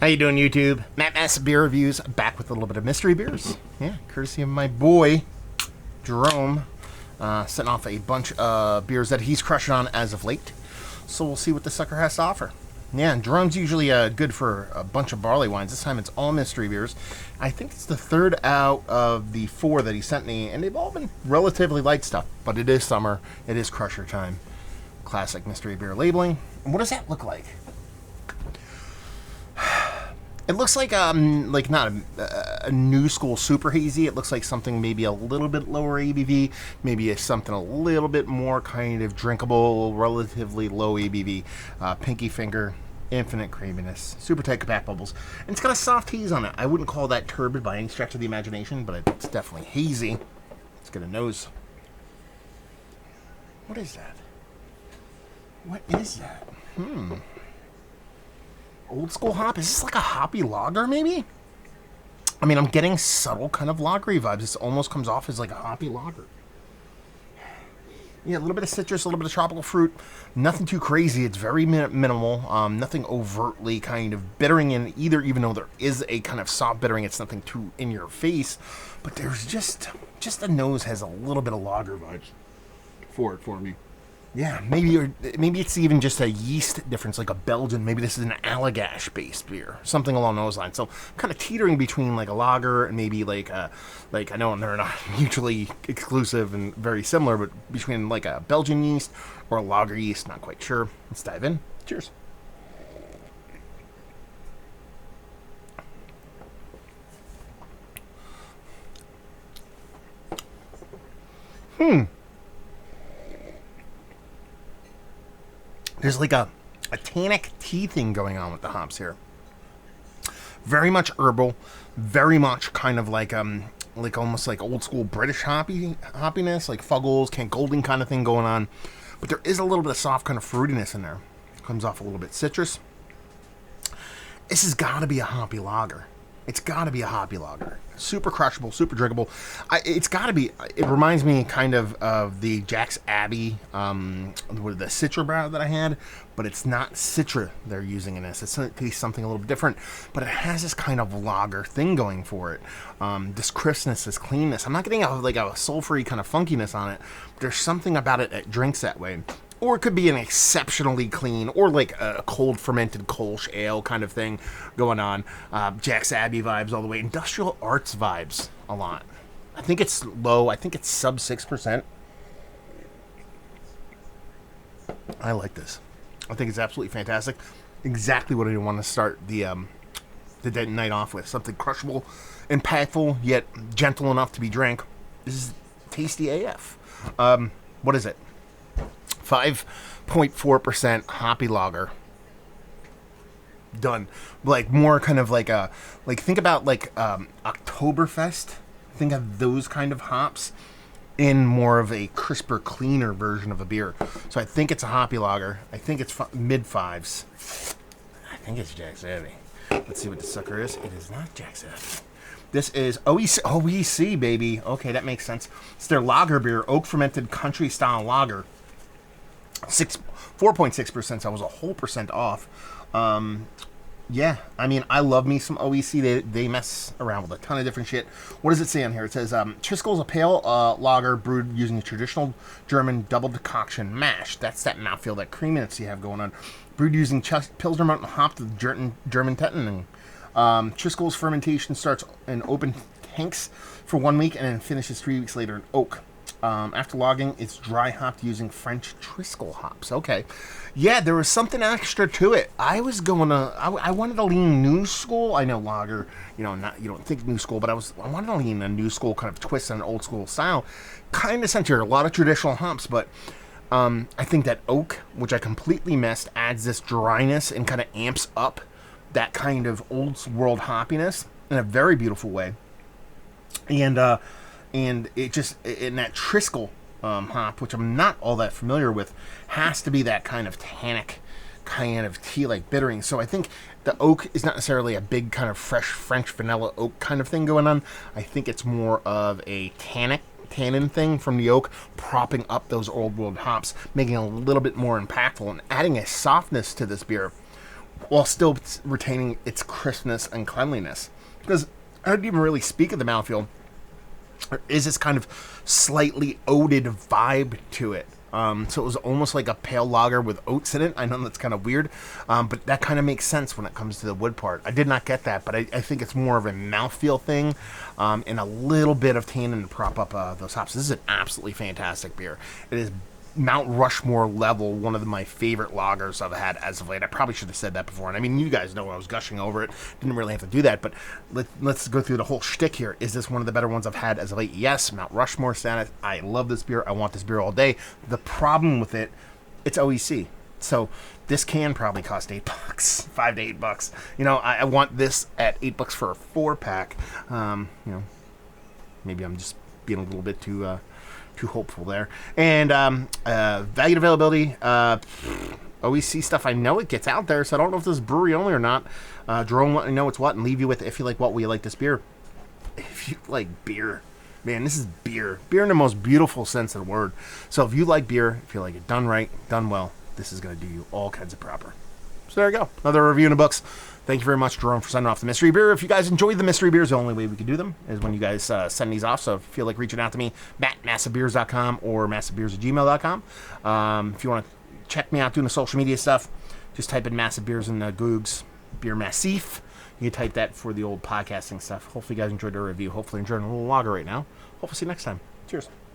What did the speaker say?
How you doing, YouTube? Matt Mass Beer Reviews, back with a little bit of mystery beers. Yeah, courtesy of my boy, Jerome, setting off a bunch of beers that he's crushing on as of late. So we'll see what the sucker has to offer. Yeah, and Jerome's usually good for a bunch of barley wines. This time it's all mystery beers. I think it's the third out of the four that he sent me, and they've all been relatively light stuff. But it is summer. It is crusher time. Classic mystery beer labeling. And what does that look like? It looks like not a new school super hazy. It looks like something maybe a little bit lower ABV, maybe something a little bit more kind of drinkable, relatively low ABV. Pinky finger, infinite creaminess, super tight cap bubbles, and it's got a soft haze on it. I wouldn't call that turbid by any stretch of the imagination, but it's definitely hazy. Let's get a nose. What is that? What is that? Old school hop? Is this like a hoppy lager, maybe? I mean, I'm getting subtle kind of lagery vibes. This almost comes off as like a hoppy lager. Yeah, a little bit of citrus, a little bit of tropical fruit. Nothing too crazy. It's very minimal. Nothing overtly kind of bittering in either, even though there is a kind of soft bittering. It's nothing too in your face. But there's just the nose has a little bit of lager vibes for me. Yeah, maybe it's even just a yeast difference, like a Belgian. Maybe this is an Allagash-based beer, something along those lines. So, kind of teetering between like a lager and maybe like I know they're not mutually exclusive and very similar, but between like a Belgian yeast or a lager yeast, not quite sure. Let's dive in. Cheers. There's like a tannic tea thing going on with the hops here. Very much herbal, very much kind of like almost like old school British hoppiness, like Fuggles, Kent Golding kind of thing going on. But there is a little bit of soft kind of fruitiness in there. Comes off a little bit citrus. This has got to be a hoppy lager. It's got to be a hoppy lager. Super crushable, super drinkable. It's got to be. It reminds me kind of the Jack's Abbey, with the Citra brow that I had, but it's not Citra they're using in this. It's something a little bit different, but it has this kind of lager thing going for it. This crispness, this cleanness. I'm not getting a sulfury kind of funkiness on it. But there's something about it that drinks that way. Or it could be an exceptionally clean, or like a cold fermented Kolsch ale kind of thing going on. Jack's Abbey vibes all the way. Industrial arts vibes a lot. I think it's low. I think it's sub 6%. I like this. I think it's absolutely fantastic. Exactly what I want to start the night off with. Something crushable, impactful, yet gentle enough to be drank. This is tasty AF. What is it? 5.4% hoppy lager. Done. Like more kind of like think about like Oktoberfest. Think of those kind of hops in more of a crisper, cleaner version of a beer. So I think it's a hoppy lager. I think it's mid fives. I think it's Jack's Abbey. Let's see what the sucker is. It is not Jack's Abbey. This is OEC, baby. Okay, that makes sense. It's their lager beer, oak fermented country style lager. 4.6%, so I was a whole percent off. Yeah, I mean, I love me some OEC. They mess around with a ton of different shit. What does it say on here? It says, Triskel's a pale lager brewed using a traditional German double decoction mash. That's that mouthfeel, that creaminess you have going on. Brewed using Pilsner Mountain hopped with German Tettnang. Triskel's fermentation starts in open tanks for 1 week and then finishes 3 weeks later in oak. After logging, it's dry hopped using French Triskel hops. Okay. Yeah, there was something extra to it. I wanted to lean new school. I know lager, you don't think new school, but I wanted to lean a new school kind of twist on an old school style. Kind of center, a lot of traditional hops, but I think that oak, which I completely missed, adds this dryness and kind of amps up that kind of old world hoppiness in a very beautiful way. And it just, in that Triskel hop, which I'm not all that familiar with, has to be that kind of tannic, kind of tea-like bittering. So I think the oak is not necessarily a big kind of fresh French vanilla oak kind of thing going on. I think it's more of a tannin thing from the oak, propping up those old world hops, making it a little bit more impactful and adding a softness to this beer while still retaining its crispness and cleanliness. Because I didn't even really speak of the mouthfeel. There is this kind of slightly oated vibe to it. So it was almost like a pale lager with oats in it. I know that's kind of weird, but that kind of makes sense when it comes to the wood part. I did not get that, but I think it's more of a mouthfeel thing, and a little bit of tannin to prop up those hops. This is an absolutely fantastic beer. It is Mount Rushmore level, one of my favorite lagers I've had as of late. I probably should have said that before, and I mean, you guys know I was gushing over it. Didn't really have to do that, but let's go through the whole shtick here. Is this one of the better ones I've had as of late? Yes, Mount Rushmore status. I love this beer. I want this beer all day. The problem with it, it's OEC. So this can probably cost $8, $5 to $8. You know, I want this at $8 for a 4-pack. You know, maybe I'm just being a little bit too hopeful there. And value and availability, OEC stuff, I know it gets out there, so I don't know if this is brewery only or not. Jerome, let me know what's what, and leave you with, if you like what, will you like this beer? If you like beer, man, this is beer. Beer in the most beautiful sense of the word. So if you like beer, if you like it done right, done well, this is going to do you all kinds of proper. So there you go. Another review in the books. Thank you very much, Jerome, for sending off the mystery beer. If you guys enjoy the mystery beers, the only way we can do them is when you guys send these off. So if you feel like reaching out to me, mattmassivebeers.com or massivebeers@gmail.com. If you want to check me out doing the social media stuff, just type in Massive Beers in the Googs, Beer Massif. You can type that for the old podcasting stuff. Hopefully you guys enjoyed the review. Hopefully you're enjoying a little lager right now. Hopefully see you next time. Cheers.